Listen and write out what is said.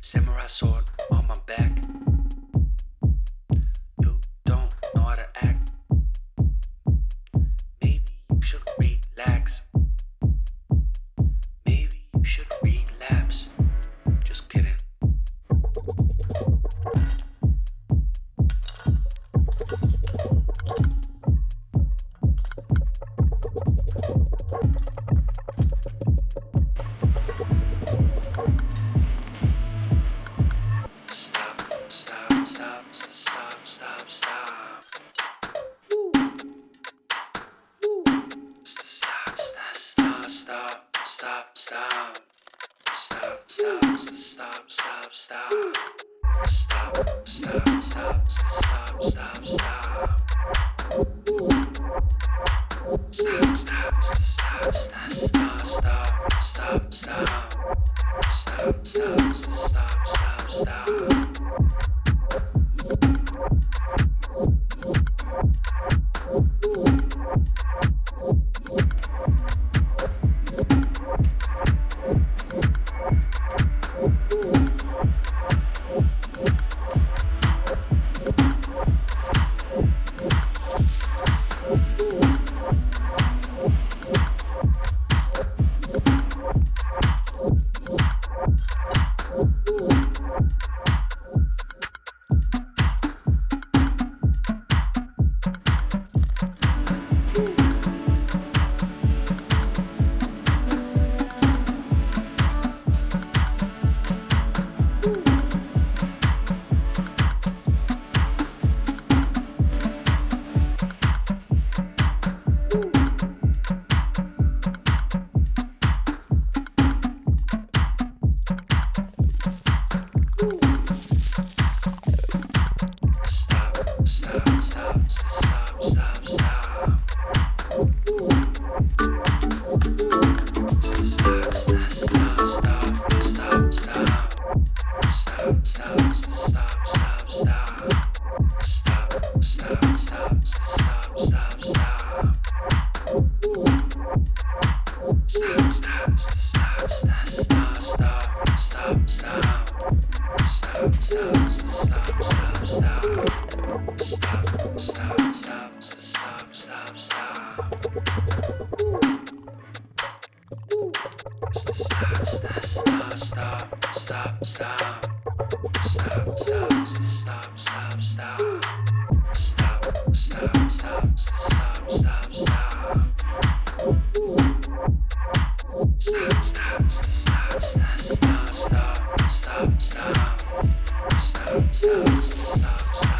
Samurai sword on my back. You don't know how to act. Maybe you should relax. Maybe you should relapse. Just kidding. Stop, stop, stop, stop, stop, stop. Stop, stop, stop, stop, stop, stop. Stop, stop, stop, stop, stop. Stop, stop, stop, stop, stop, stop. Stop, stop, stop, stop, stop, stop, stop, stop. Stop, stop, stop, stop, stop. Stop, stop, stop, stop, stop. Stop, stop, stop, stop, stop, stop. Stop, stop, stop, stop, stop. Stop, stop, stop, stop, stop, stop. Stop, stop, stop, stop, stop, stop, stop, stop. Stop, stop, stop, stop, stop. Stop, stop, stop, stop, stop, stop. Stop, stop, stop, stop, stop, stop. Stop, stop, stop, stop, stop. Stop, stop, stop, stop, stop, stop. Stop, stop, stop, stop, stop, stop, stop, stop. Stop, stop, stop, stop.